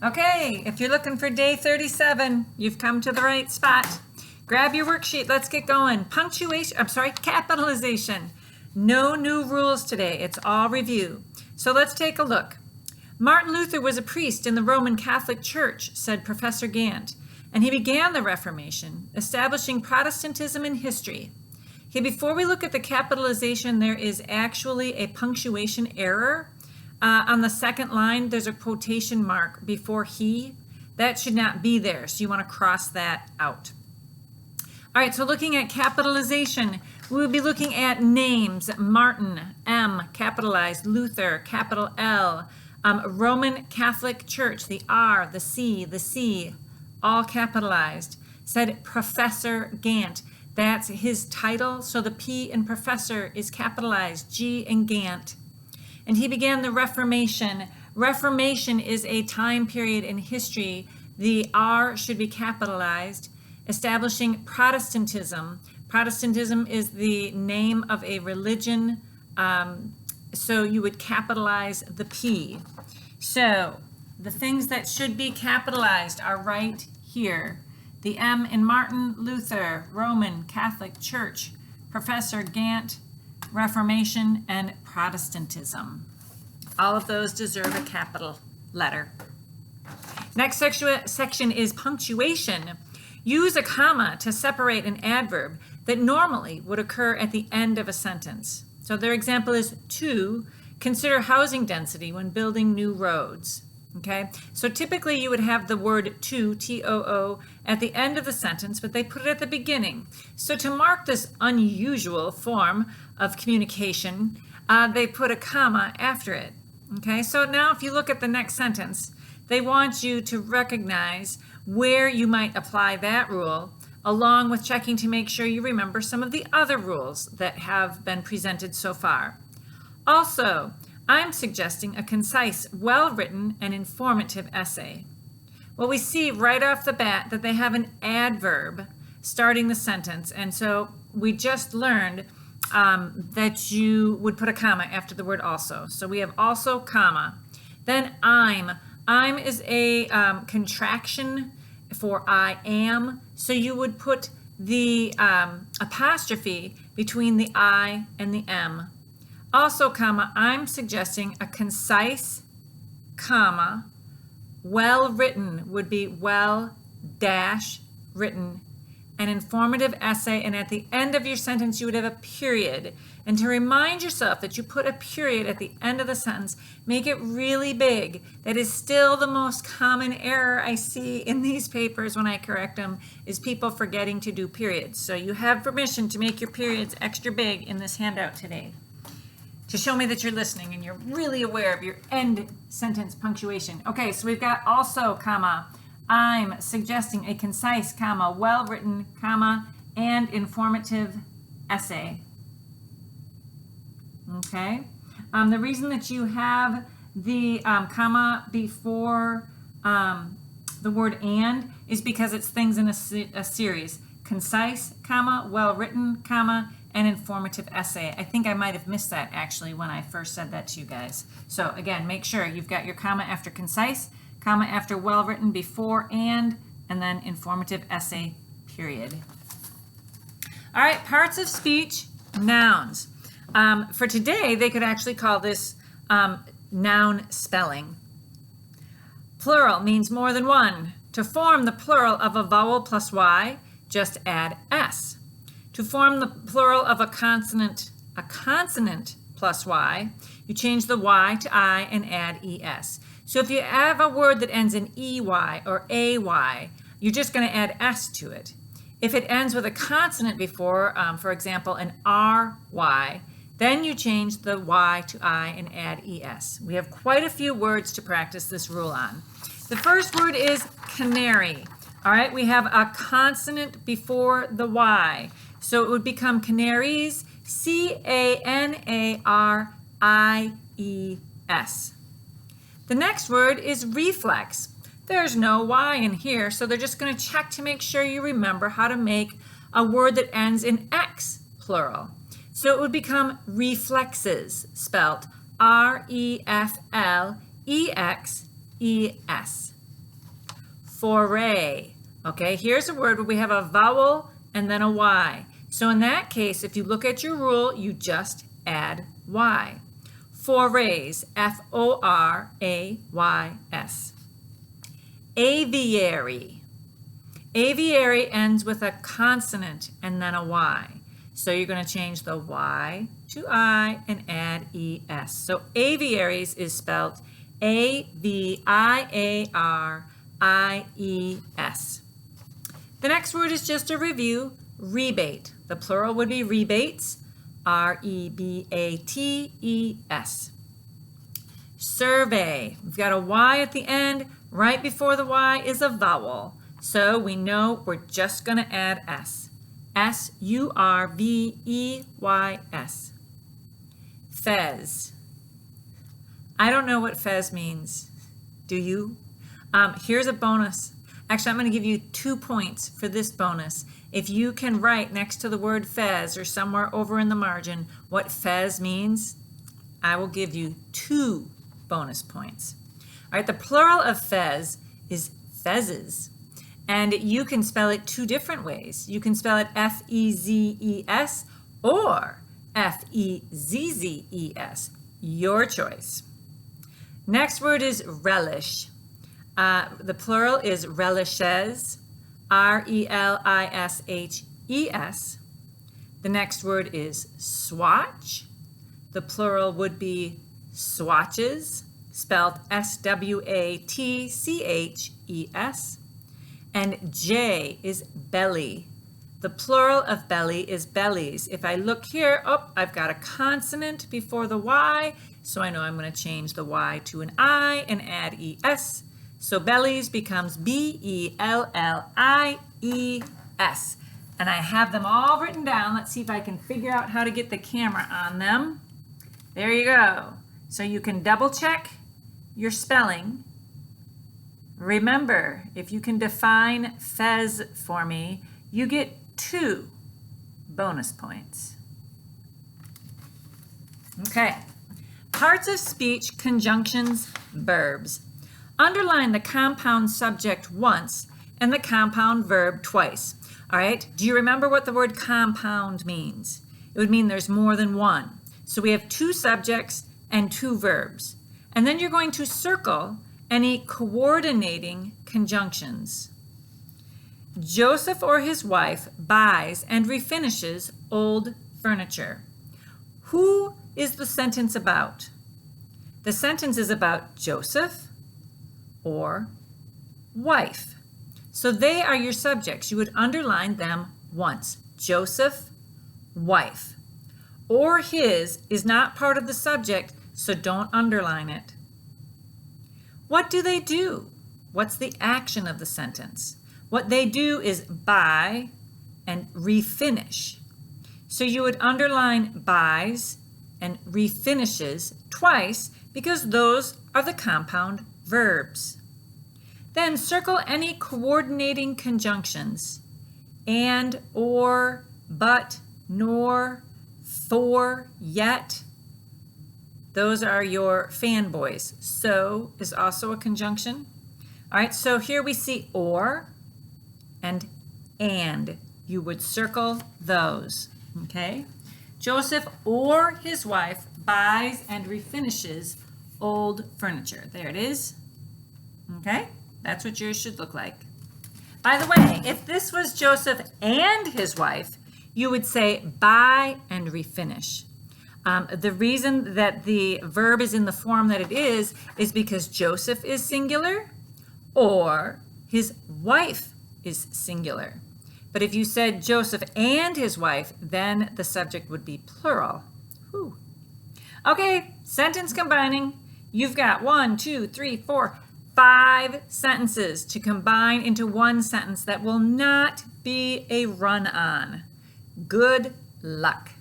Okay, if you're looking for day 37, you've come to the right spot. Grab your worksheet, let's get going. Capitalization. No new rules today, it's all review. So let's take a look. Martin Luther was a priest in the Roman Catholic Church, said Professor Gant, and he began the Reformation, establishing Protestantism in history. Okay, before we look at the capitalization, there is actually a punctuation error. On the second line, there's a quotation mark before he. That should not be there, so you want to cross that out. All right, so looking at capitalization, we will be looking at names. Martin, M, capitalized. Luther, capital L. Roman Catholic Church, the R, the C, all capitalized. Said Professor Gant. That's his title, so the P in professor is capitalized, G in Gant. And he began the Reformation. Reformation is a time period in history. The R should be capitalized, establishing Protestantism. Protestantism is the name of a religion, so you would capitalize the P. So the things that should be capitalized are right here. The M in Martin Luther, Roman Catholic Church, Professor Gant, Reformation, and Protestantism. All of those deserve a capital letter. Next section is punctuation. Use a comma to separate an adverb that normally would occur at the end of a sentence. So their example is to consider housing density when building new roads. Okay, so typically you would have the word to, T-O-O, at the end of the sentence, but they put it at the beginning. So to mark this unusual form of communication, they put a comma after it. Okay, so now if you look at the next sentence, they want you to recognize where you might apply that rule, along with checking to make sure you remember some of the other rules that have been presented so far. Also, I'm suggesting a concise, well-written, and informative essay. Well, we see right off the bat that they have an adverb starting the sentence, and so we just learned that you would put a comma after the word also. So we have also, comma. Then I'm. I'm is a contraction for I am, so you would put the apostrophe between the I and the M. Also, comma, I'm suggesting a concise, comma, well-written would be well-written, an informative essay, and at the end of your sentence you would have a period. And to remind yourself that you put a period at the end of the sentence, make it really big. That is still the most common error I see in these papers when I correct them, is people forgetting to do periods. So you have permission to make your periods extra big in this handout today, to show me that you're listening and you're really aware of your end sentence punctuation. Okay, so we've got also, comma, I'm suggesting a concise, comma, well-written, comma, and informative essay. Okay, the reason that you have the comma before the word and is because it's things in a series. Concise, comma, well-written, comma, an informative essay. I think I might have missed that actually when I first said that to you guys. So again, make sure you've got your comma after concise, comma after well-written, before and then informative essay, period. All right, parts of speech, nouns. For today, they could actually call this noun spelling. Plural means more than one. To form the plural of a vowel plus Y, just add S. To form the plural of a consonant plus Y, you change the Y to I and add ES. So if you have a word that ends in EY or AY, you're just going to add S to it. If it ends with a consonant before, for example, an RY, then you change the Y to I and add ES. We have quite a few words to practice this rule on. The first word is canary. All right, we have a consonant before the Y. So it would become canaries, C-A-N-A-R-I-E-S. The next word is reflex. There's no Y in here, so they're just going to check to make sure you remember how to make a word that ends in X, plural. So it would become reflexes, spelt R-E-F-L-E-X-E-S. foray. Okay, here's a word where we have a vowel and then a Y. So in that case, if you look at your rule, you just add Y. Forays, F-O-R-A-Y-S. Aviary. Aviary ends with a consonant and then a Y. So you're going to change the Y to I and add ES. So aviaries is spelled A-V-I-A-R-I-E-S. The next word is just a review, rebate. The plural would be rebates, R-E-B-A-T-E-S. Survey. We've got a Y at the end. Right before the Y is a vowel. So we know we're just going to add S. S-U-R-V-E-Y-S. Fez. I don't know what fez means. Do you? Here's a bonus. Actually, I'm going to give you 2 points for this bonus. If you can write next to the word fez or somewhere over in the margin what fez means, I will give you 2 bonus points. All right, the plural of fez is fezzes. And you can spell it 2 different ways. You can spell it F-E-Z-E-S or F-E-Z-Z-E-S. Your choice. Next word is relish. The plural is relishes, R-E-L-I-S-H-E-S. The next word is swatch. The plural would be swatches, spelled S-W-A-T-C-H-E-S. And J is belly. The plural of belly is bellies. If I look here, I've got a consonant before the Y, so I know I'm going to change the Y to an I and add ES. So bellies becomes B-E-L-L-I-E-S. And I have them all written down. Let's see if I can figure out how to get the camera on them. There you go. So you can double check your spelling. Remember, if you can define fez for me, you get 2 bonus points. Okay. Parts of speech, conjunctions, verbs. Underline the compound subject once and the compound verb twice. All right, do you remember what the word compound means? It would mean there's more than one. So we have 2 subjects and 2 verbs. And then you're going to circle any coordinating conjunctions. Joseph or his wife buys and refinishes old furniture. Who is the sentence about? The sentence is about Joseph or wife. So they are your subjects. You would underline them once. Joseph, wife. Or his is not part of the subject, so don't underline it. What do they do? What's the action of the sentence? What they do is buy and refinish. So you would underline buys and refinishes twice because those are the compound verbs. Then circle any coordinating conjunctions. And, or, but, nor, for, yet. Those are your fanboys. So is also a conjunction. All right, so here we see or and. You would circle those, okay? Joseph or his wife buys and refinishes old furniture. There it is, okay? That's what yours should look like. By the way, if this was Joseph and his wife, you would say buy and refinish. The reason that the verb is in the form that it is because Joseph is singular or his wife is singular. But if you said Joseph and his wife, then the subject would be plural. Whew. Okay, sentence combining. You've got 1, 2, 3, 4, 5 sentences to combine into one sentence that will not be a run-on. Good luck.